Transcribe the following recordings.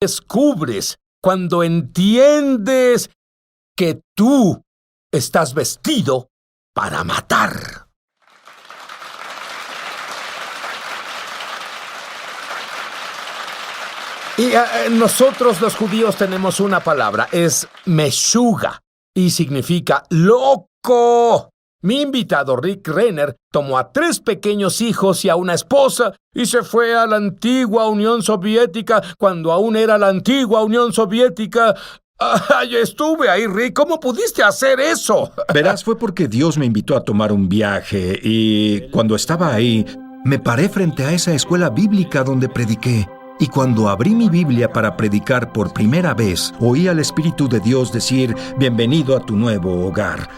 descubres, cuando entiendes que tú estás vestido para matar. Y nosotros los judíos tenemos una palabra, es meshuga, y significa loco. Mi invitado Rick Renner tomó a 3 pequeños hijos y a una esposa y se fue a la antigua Unión Soviética cuando aún era la antigua Unión Soviética. ¡Ay, estuve ahí, Rick! ¿Cómo pudiste hacer eso? Verás, fue porque Dios me invitó a tomar un viaje y cuando estaba ahí, me paré frente a esa escuela bíblica donde prediqué. Y cuando abrí mi Biblia para predicar por primera vez, oí al Espíritu de Dios decir, bienvenido a tu nuevo hogar.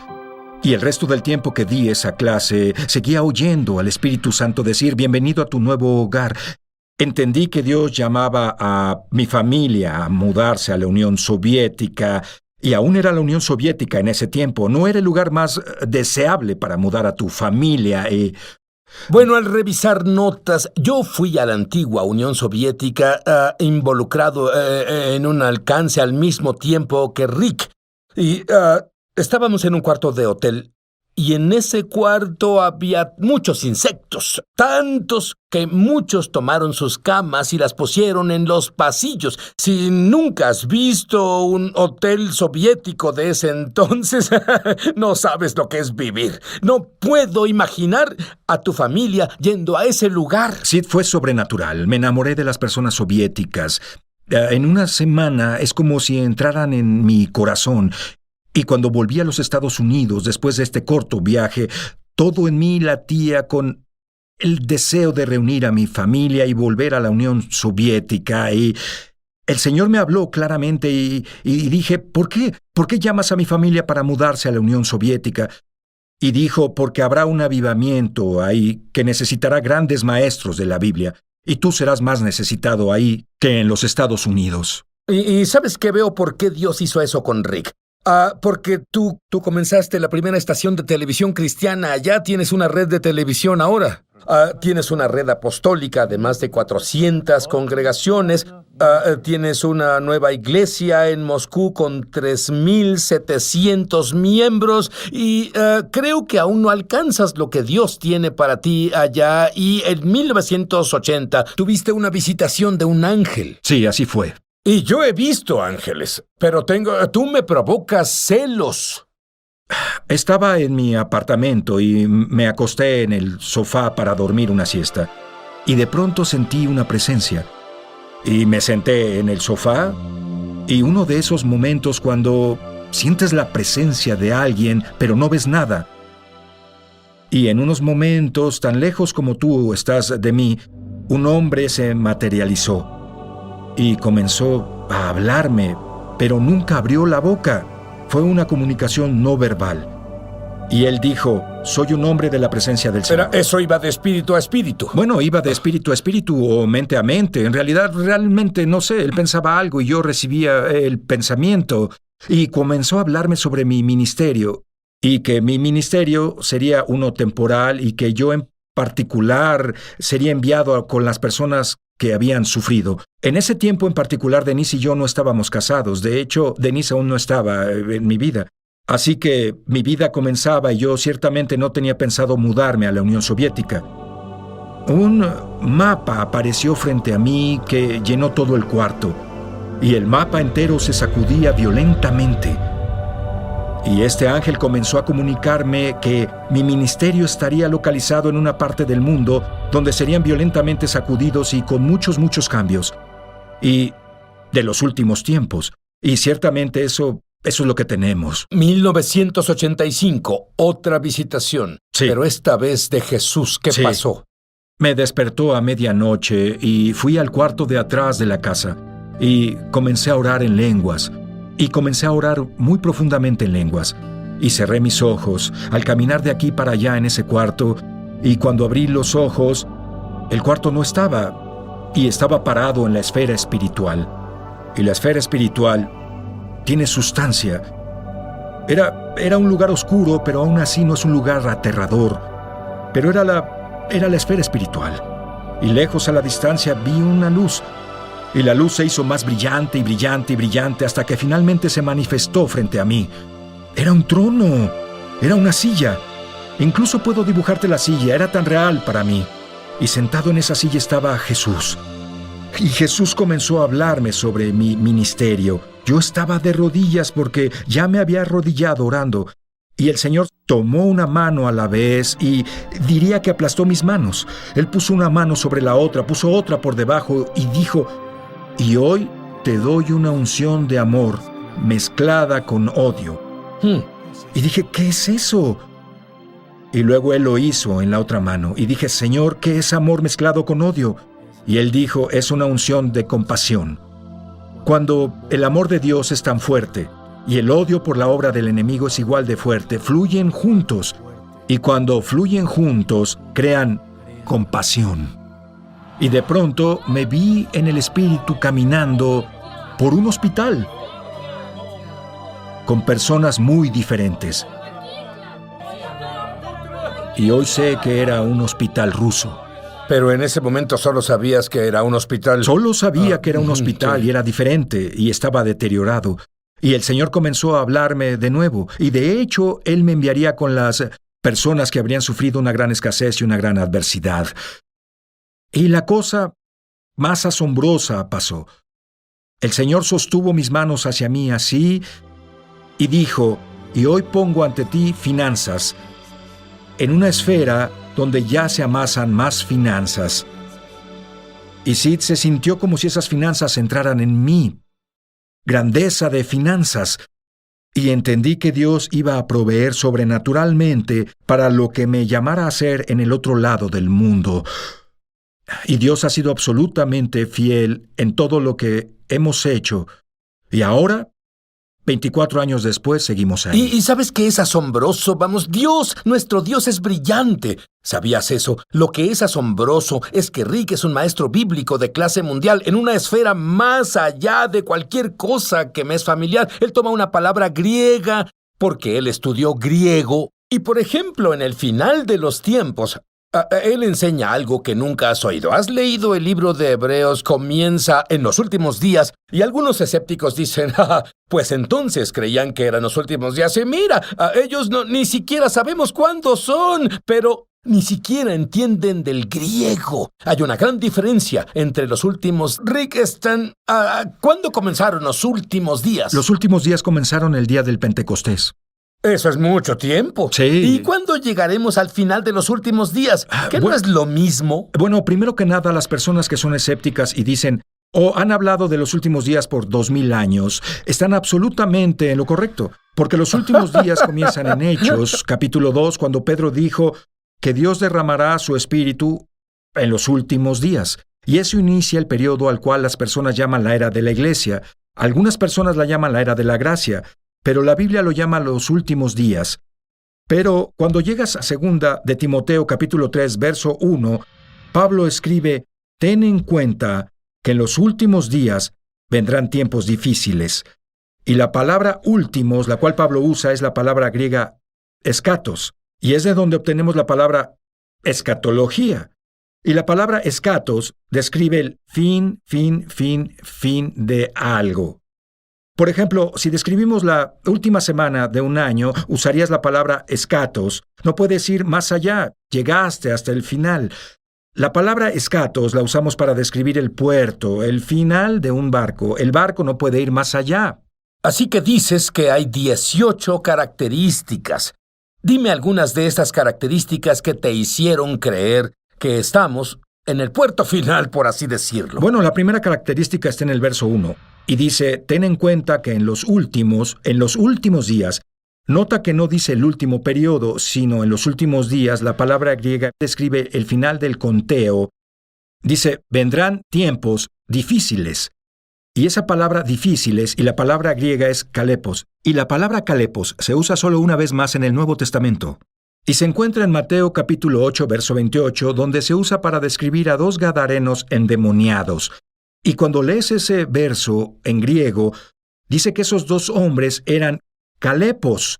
Y el resto del tiempo que di esa clase, seguía oyendo al Espíritu Santo decir, bienvenido a tu nuevo hogar. Entendí que Dios llamaba a mi familia a mudarse a la Unión Soviética, y aún era la Unión Soviética en ese tiempo. No era el lugar más deseable para mudar a tu familia y... Bueno, al revisar notas, yo fui a la antigua Unión Soviética involucrado en un alcance al mismo tiempo que Rick. Y estábamos en un cuarto de hotel y en ese cuarto había muchos insectos, tantos que muchos tomaron sus camas y las pusieron en los pasillos. Si nunca has visto un hotel soviético de ese entonces, no sabes lo que es vivir. No puedo imaginar a tu familia yendo a ese lugar. Sí, fue sobrenatural. Me enamoré de las personas soviéticas. En una semana es como si entraran en mi corazón. Y cuando volví a los Estados Unidos, después de este corto viaje, todo en mí latía con el deseo de reunir a mi familia y volver a la Unión Soviética. Y el Señor me habló claramente y dije, ¿por qué? ¿Por qué llamas a mi familia para mudarse a la Unión Soviética? Y dijo, porque habrá un avivamiento ahí que necesitará grandes maestros de la Biblia. Y tú serás más necesitado ahí que en los Estados Unidos. Y ¿sabes qué? Veo por qué Dios hizo eso con Rick. Porque tú comenzaste la primera estación de televisión cristiana allá, tienes una red de televisión ahora. Tienes una red apostólica de más de 400 congregaciones. Tienes una nueva iglesia en Moscú con 3,700 miembros. Y creo que aún no alcanzas lo que Dios tiene para ti allá. Y en 1980 tuviste una visitación de un ángel. Sí, así fue. Y yo he visto ángeles, pero tú me provocas celos. Estaba en mi apartamento y me acosté en el sofá para dormir una siesta. Y de pronto sentí una presencia. Y me senté en el sofá. Y uno de esos momentos cuando sientes la presencia de alguien, pero no ves nada. Y en unos momentos, tan lejos como tú estás de mí, un hombre se materializó. Y comenzó a hablarme, pero nunca abrió la boca. Fue una comunicación no verbal. Y él dijo, soy un hombre de la presencia del Señor. Pero eso iba de espíritu a espíritu. Bueno, iba de espíritu a espíritu o mente a mente. En realidad, realmente, no sé, él pensaba algo y yo recibía el pensamiento. Y comenzó a hablarme sobre mi ministerio. Y que mi ministerio sería uno temporal y que yo en particular sería enviado con las personas que habían sufrido. En ese tiempo en particular, Denise y yo no estábamos casados. De hecho, Denise aún no estaba en mi vida. Así que mi vida comenzaba y yo ciertamente no tenía pensado mudarme a la Unión Soviética. Un mapa apareció frente a mí que llenó todo el cuarto. Y el mapa entero se sacudía violentamente. Y este ángel comenzó a comunicarme que mi ministerio estaría localizado en una parte del mundo donde serían violentamente sacudidos y con muchos cambios. Y de los últimos tiempos. Y ciertamente eso es lo que tenemos. 1985, otra visitación. Sí. Pero esta vez de Jesús. ¿Qué pasó? Me despertó a medianoche y fui al cuarto de atrás de la casa. Y comencé a orar en lenguas. Y comencé a orar muy profundamente en lenguas. Y cerré mis ojos al caminar de aquí para allá en ese cuarto. Y cuando abrí los ojos, el cuarto no estaba. Y estaba parado en la esfera espiritual. Y la esfera espiritual tiene sustancia. Era un lugar oscuro, pero aún así no es un lugar aterrador. Pero era la esfera espiritual. Y lejos a la distancia vi una luz. Y la luz se hizo más brillante y brillante y brillante hasta que finalmente se manifestó frente a mí. Era un trono, era una silla. Incluso puedo dibujarte la silla, era tan real para mí. Y sentado en esa silla estaba Jesús. Y Jesús comenzó a hablarme sobre mi ministerio. Yo estaba de rodillas porque ya me había arrodillado orando. Y el Señor tomó una mano a la vez y diría que aplastó mis manos. Él puso una mano sobre la otra, puso otra por debajo y dijo: y hoy te doy una unción de amor mezclada con odio. Y dije: ¿qué es eso? Y luego Él lo hizo en la otra mano. Y dije: Señor, ¿qué es amor mezclado con odio? Y Él dijo: es una unción de compasión. Cuando el amor de Dios es tan fuerte y el odio por la obra del enemigo es igual de fuerte, fluyen juntos. Y cuando fluyen juntos, crean compasión. Y de pronto me vi en el espíritu caminando por un hospital con personas muy diferentes. Y hoy sé que era un hospital ruso. Pero en ese momento solo sabías que era un hospital. Solo sabía que era un hospital sí. y era diferente y estaba deteriorado. Y el Señor comenzó a hablarme de nuevo. Y de hecho, Él me enviaría con las personas que habrían sufrido una gran escasez y una gran adversidad. Y la cosa más asombrosa pasó. El Señor sostuvo mis manos hacia mí así y dijo: y hoy pongo ante ti finanzas, en una esfera donde ya se amasan más finanzas. Y Sid se sintió como si esas finanzas entraran en mí. Grandeza de finanzas. Y entendí que Dios iba a proveer sobrenaturalmente para lo que me llamara a hacer en el otro lado del mundo. Y Dios ha sido absolutamente fiel en todo lo que hemos hecho. Y ahora, 24 años después, seguimos ahí. ¿Y sabes qué es asombroso? Vamos, Dios, nuestro Dios es brillante. ¿Sabías eso? Lo que es asombroso es que Rick es un maestro bíblico de clase mundial en una esfera más allá de cualquier cosa que me es familiar. Él toma una palabra griega porque él estudió griego. Y, por ejemplo, en el final de los tiempos, él enseña algo que nunca has oído. ¿Has leído el libro de Hebreos? Comienza en los últimos días. Y algunos escépticos dicen: pues entonces creían que eran los últimos días. Y mira, ellos ni siquiera sabemos cuándo son, pero ni siquiera entienden del griego. Hay una gran diferencia entre los últimos. Rick, ¿cuándo comenzaron los últimos días? Los últimos días comenzaron el día del Pentecostés. Eso es mucho tiempo. Sí. ¿Y cuándo llegaremos al final de los últimos días? ¿Qué no es lo mismo? Bueno, primero que nada, las personas que son escépticas y dicen o han hablado de los últimos días por 2000 años, están absolutamente en lo correcto. Porque los últimos días comienzan en Hechos, capítulo 2, cuando Pedro dijo que Dios derramará su espíritu en los últimos días. Y eso inicia el periodo al cual las personas llaman la era de la iglesia. Algunas personas la llaman la era de la gracia, pero la Biblia lo llama los últimos días. Pero cuando llegas a segunda de Timoteo capítulo 3, verso 1, Pablo escribe: ten en cuenta que en los últimos días vendrán tiempos difíciles. Y la palabra últimos, la cual Pablo usa, es la palabra griega escatos, y es de donde obtenemos la palabra escatología. Y la palabra escatos describe el fin de algo. Por ejemplo, si describimos la última semana de un año, usarías la palabra escatos. No puedes ir más allá, llegaste hasta el final. La palabra escatos la usamos para describir el puerto, el final de un barco. El barco no puede ir más allá. Así que dices que hay 18 características. Dime algunas de estas características que te hicieron creer que estamos en el puerto final, por así decirlo. Bueno, la primera característica está en el verso 1. Y dice: ten en cuenta que en los últimos días, nota que no dice el último periodo, sino en los últimos días. La palabra griega describe el final del conteo. Dice: vendrán tiempos difíciles. Y esa palabra difíciles y la palabra griega es kalepos. Y la palabra kalepos se usa solo una vez más en el Nuevo Testamento. Y se encuentra en Mateo capítulo 8, verso 28, donde se usa para describir a 2 gadarenos endemoniados. Y cuando lees ese verso en griego, dice que esos 2 hombres eran kalepos,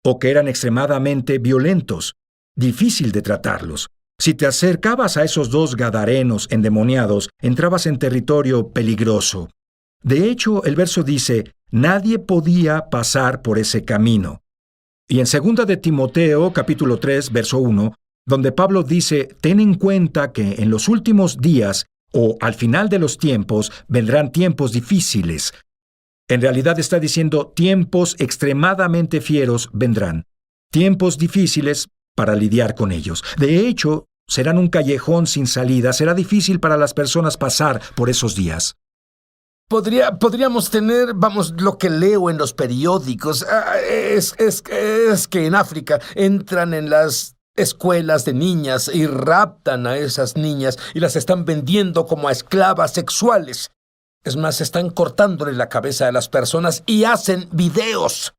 o que eran extremadamente violentos, difícil de tratarlos. Si te acercabas a esos dos gadarenos endemoniados, entrabas en territorio peligroso. De hecho, el verso dice, nadie podía pasar por ese camino. Y en 2 de Timoteo, capítulo 3, verso 1, donde Pablo dice, ten en cuenta que en los últimos días o al final de los tiempos vendrán tiempos difíciles. En realidad está diciendo tiempos extremadamente fieros vendrán. Tiempos difíciles para lidiar con ellos. De hecho, serán un callejón sin salida. Será difícil para las personas pasar por esos días. Podríamos tener, lo que leo en los periódicos, es que en África entran en las escuelas de niñas y raptan a esas niñas y las están vendiendo como a esclavas sexuales. Es más, están cortándole la cabeza a las personas y hacen videos.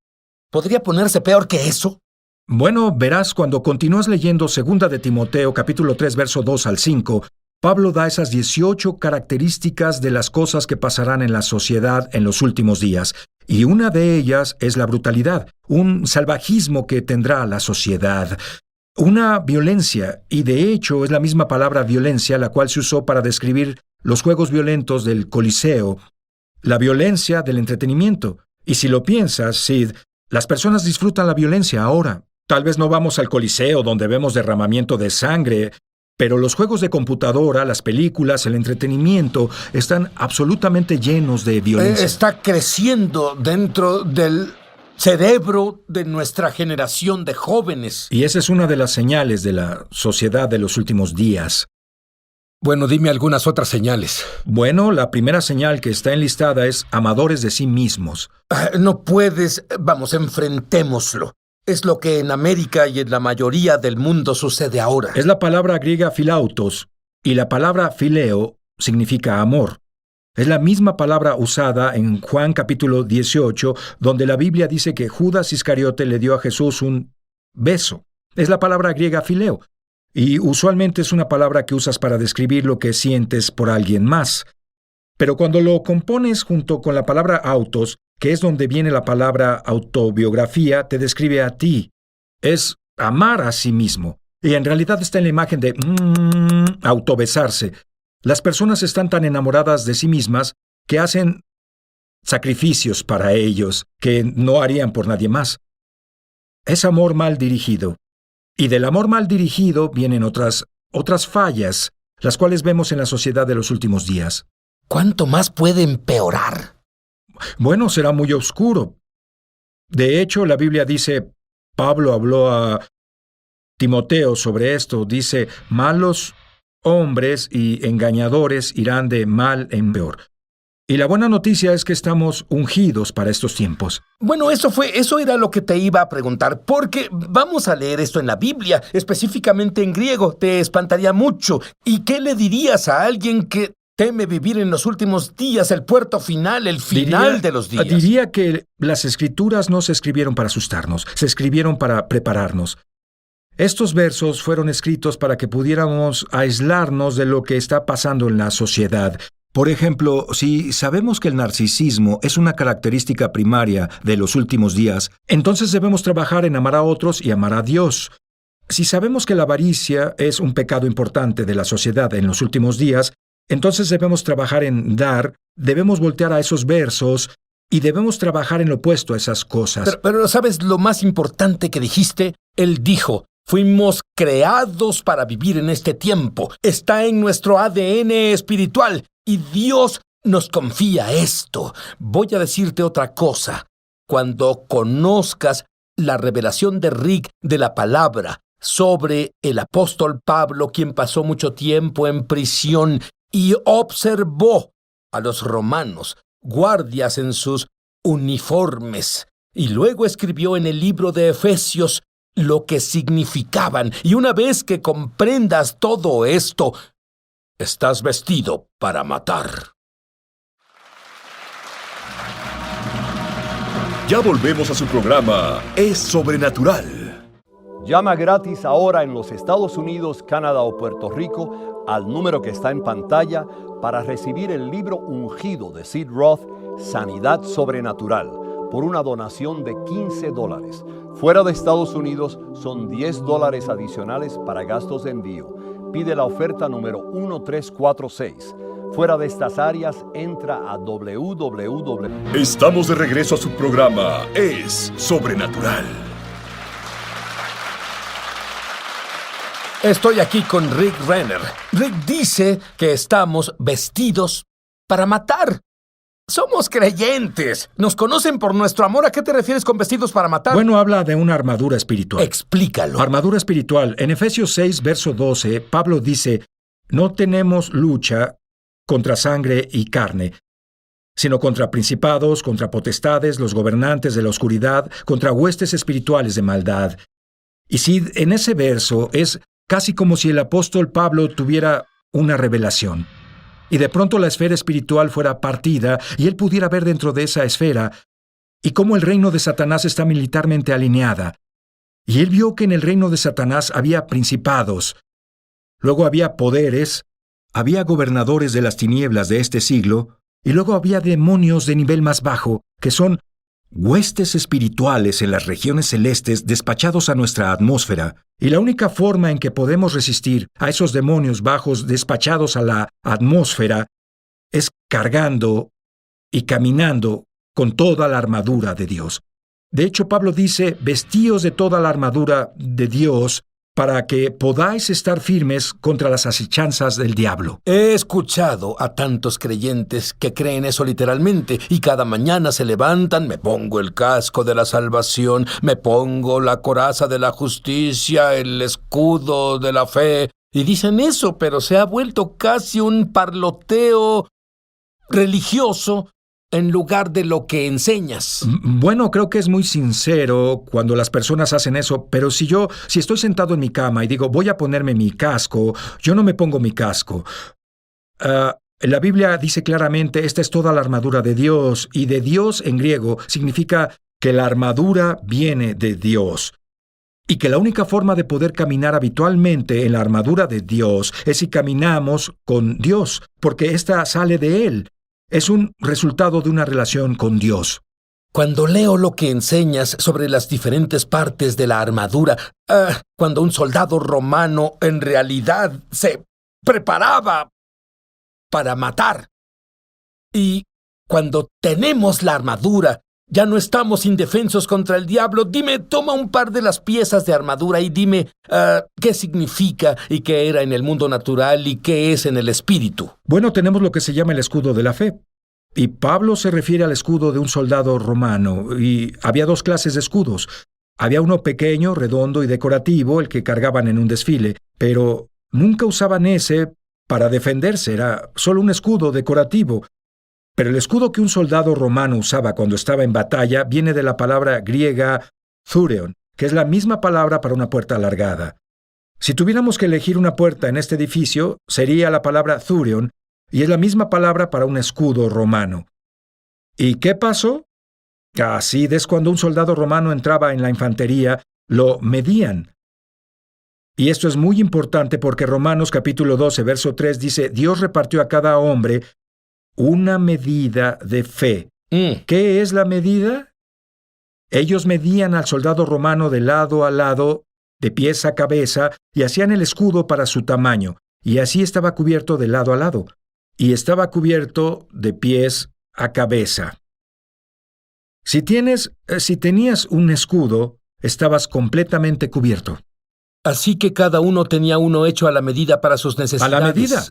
¿Podría ponerse peor que eso? Bueno, verás, cuando continúas leyendo 2 de Timoteo, capítulo 3, verso 2 al 5, Pablo da esas 18 características de las cosas que pasarán en la sociedad en los últimos días. Y una de ellas es la brutalidad, un salvajismo que tendrá la sociedad. Una violencia, y de hecho es la misma palabra violencia la cual se usó para describir los juegos violentos del Coliseo, la violencia del entretenimiento. Y si lo piensas, Sid, las personas disfrutan la violencia ahora. Tal vez no vamos al Coliseo donde vemos derramamiento de sangre, pero los juegos de computadora, las películas, el entretenimiento están absolutamente llenos de violencia. Está creciendo dentro del cerebro de nuestra generación de jóvenes. Y esa es una de las señales de la sociedad de los últimos días. Bueno, dime algunas otras señales. Bueno, la primera señal que está enlistada es amadores de sí mismos. No puedes, enfrentémoslo. Es lo que en América y en la mayoría del mundo sucede ahora. Es la palabra griega philautos, y la palabra phileo significa amor. Es la misma palabra usada en Juan capítulo 18, donde la Biblia dice que Judas Iscariote le dio a Jesús un beso. Es la palabra griega phileo. Y usualmente es una palabra que usas para describir lo que sientes por alguien más. Pero cuando lo compones junto con la palabra autos, que es donde viene la palabra autobiografía, te describe a ti. Es amar a sí mismo. Y en realidad está en la imagen de autobesarse. Las personas están tan enamoradas de sí mismas que hacen sacrificios para ellos que no harían por nadie más. Es amor mal dirigido. Y del amor mal dirigido vienen otras fallas, las cuales vemos en la sociedad de los últimos días. ¿Cuánto más puede empeorar? Bueno, será muy oscuro. De hecho, la Biblia dice, Pablo habló a Timoteo sobre esto, dice, malos hombres y engañadores irán de mal en peor. Y la buena noticia es que estamos ungidos para estos tiempos. Bueno, eso era lo que te iba a preguntar, porque vamos a leer esto en la Biblia, específicamente en griego. Te espantaría mucho. ¿Y qué le dirías a alguien que teme vivir en los últimos días, el puerto final, el final de los días? Diría que las Escrituras no se escribieron para asustarnos, se escribieron para prepararnos. Estos versos fueron escritos para que pudiéramos aislarnos de lo que está pasando en la sociedad. Por ejemplo, si sabemos que el narcisismo es una característica primaria de los últimos días, entonces debemos trabajar en amar a otros y amar a Dios. Si sabemos que la avaricia es un pecado importante de la sociedad en los últimos días, entonces debemos trabajar en dar, debemos voltear a esos versos y debemos trabajar en lo opuesto a esas cosas. Pero ¿sabes lo más importante que dijiste? Él dijo, fuimos creados para vivir en este tiempo. Está en nuestro ADN espiritual. Y Dios nos confía esto. Voy a decirte otra cosa. Cuando conozcas la revelación de Rick de la palabra sobre el apóstol Pablo, quien pasó mucho tiempo en prisión y observó a los romanos, guardias en sus uniformes, y luego escribió en el libro de Efesios lo que significaban. Y una vez que comprendas todo esto, estás vestido para matar. Ya volvemos a su programa Es Sobrenatural. Llama gratis ahora en los Estados Unidos, Canadá o Puerto Rico al número que está en pantalla para recibir el libro ungido de Sid Roth, Sanidad Sobrenatural, por una donación de $15. Fuera de Estados Unidos son $10 adicionales para gastos de envío. Pide la oferta número 1346. Fuera de estas áreas, entra a www. Estamos de regreso a su programa Es Sobrenatural. Estoy aquí con Rick Renner. Rick dice que estamos vestidos para matar. Somos creyentes. Nos conocen por nuestro amor. ¿A qué te refieres con vestidos para matar? Bueno, habla de una armadura espiritual. Explícalo. Armadura espiritual. En Efesios 6, verso 12, Pablo dice, no tenemos lucha contra sangre y carne, sino contra principados, contra potestades, los gobernantes de la oscuridad, contra huestes espirituales de maldad. Y si en ese verso es casi como si el apóstol Pablo tuviera una revelación, y de pronto la esfera espiritual fuera partida y él pudiera ver dentro de esa esfera y cómo el reino de Satanás está militarmente alineada. Y él vio que en el reino de Satanás había principados, luego había poderes, había gobernadores de las tinieblas de este siglo, y luego había demonios de nivel más bajo, que son huestes espirituales en las regiones celestes despachados a nuestra atmósfera. Y la única forma en que podemos resistir a esos demonios bajos despachados a la atmósfera es cargando y caminando con toda la armadura de Dios. De hecho, Pablo dice, vestíos de toda la armadura de Dios para que podáis estar firmes contra las asechanzas del diablo. He escuchado a tantos creyentes que creen eso literalmente y cada mañana se levantan, me pongo el casco de la salvación, me pongo la coraza de la justicia, el escudo de la fe, y dicen eso, pero se ha vuelto casi un parloteo religioso en lugar de lo que enseñas. Bueno, creo que es muy sincero cuando las personas hacen eso, pero si estoy sentado en mi cama y digo, voy a ponerme mi casco, yo no me pongo mi casco. La Biblia dice claramente, esta es toda la armadura de Dios, y de Dios en griego significa que la armadura viene de Dios. Y que la única forma de poder caminar habitualmente en la armadura de Dios es si caminamos con Dios, porque esta sale de Él. Es un resultado de una relación con Dios. Cuando leo lo que enseñas sobre las diferentes partes de la armadura, cuando un soldado romano en realidad se preparaba para matar, y cuando tenemos la armadura, ya no estamos indefensos contra el diablo. Dime, toma un par de las piezas de armadura y dime qué significa y qué era en el mundo natural y qué es en el espíritu. Bueno, tenemos lo que se llama el escudo de la fe. Y Pablo se refiere al escudo de un soldado romano. Y había dos clases de escudos. Había uno pequeño, redondo y decorativo, el que cargaban en un desfile. Pero nunca usaban ese para defenderse. Era solo un escudo decorativo. Pero el escudo que un soldado romano usaba cuando estaba en batalla viene de la palabra griega thureon, que es la misma palabra para una puerta alargada. Si tuviéramos que elegir una puerta en este edificio, sería la palabra thureon, y es la misma palabra para un escudo romano. ¿Y qué pasó? Así es cuando un soldado romano entraba en la infantería, lo medían. Y esto es muy importante porque Romanos capítulo 12, verso 3 dice, Dios repartió a cada hombre una medida de fe. ¿Qué es la medida? Ellos medían al soldado romano de lado a lado, de pies a cabeza, y hacían el escudo para su tamaño, y así estaba cubierto de lado a lado, y estaba cubierto de pies a cabeza. Si tenías un escudo, estabas completamente cubierto. Así que cada uno tenía uno hecho a la medida para sus necesidades. A la medida.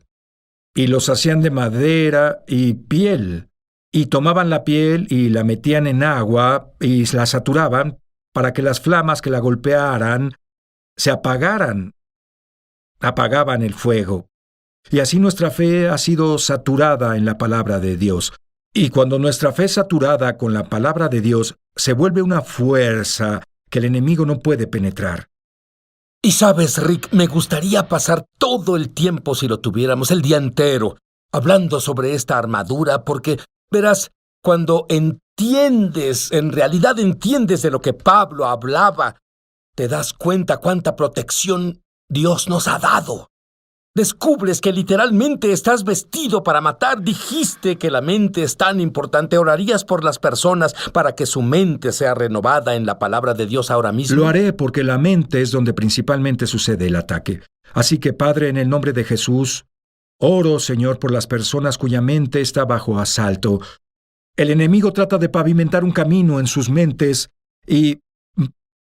Y los hacían de madera y piel. Y tomaban la piel y la metían en agua y la saturaban para que las flamas que la golpearan se apagaran. Apagaban el fuego. Y así nuestra fe ha sido saturada en la palabra de Dios. Y cuando nuestra fe es saturada con la palabra de Dios, se vuelve una fuerza que el enemigo no puede penetrar. Y sabes, Rick, me gustaría pasar todo el tiempo, si lo tuviéramos, el día entero, hablando sobre esta armadura, porque, verás, cuando entiendes, en realidad entiendes de lo que Pablo hablaba, te das cuenta cuánta protección Dios nos ha dado. descubres que literalmente estás vestido para matar. Dijiste que la mente es tan importante. ¿Orarías por las personas para que su mente sea renovada en la palabra de Dios ahora mismo? Lo haré porque la mente es donde principalmente sucede el ataque. Así que, Padre, en el nombre de Jesús, oro, Señor, por las personas cuya mente está bajo asalto. El enemigo trata de pavimentar un camino en sus mentes y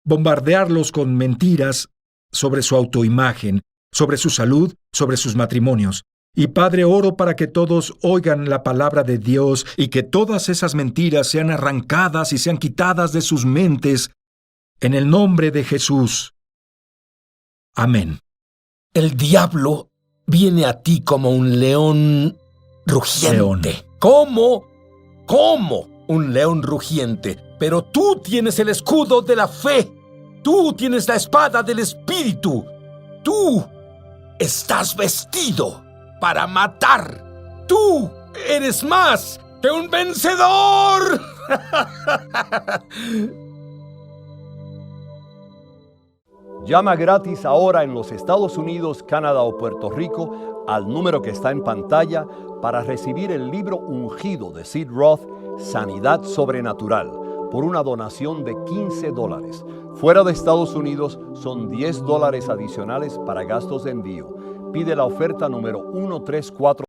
bombardearlos con mentiras sobre su autoimagen, sobre su salud, sobre sus matrimonios. Y Padre, oro para que todos oigan la palabra de Dios y que todas esas mentiras sean arrancadas y sean quitadas de sus mentes en el nombre de Jesús. Amén. El diablo viene a ti como un león rugiente. León. ¿Cómo un león rugiente? Pero tú tienes el escudo de la fe. Tú tienes la espada del Espíritu. Tú estás vestido para matar. Tú eres más que un vencedor. Llama gratis ahora en los Estados Unidos, Canadá o Puerto Rico al número que está en pantalla para recibir el libro ungido de Sid Roth, Sanidad Sobrenatural, por una donación de $15. Fuera de Estados Unidos son $10 adicionales para gastos de envío. Pide la oferta número 134.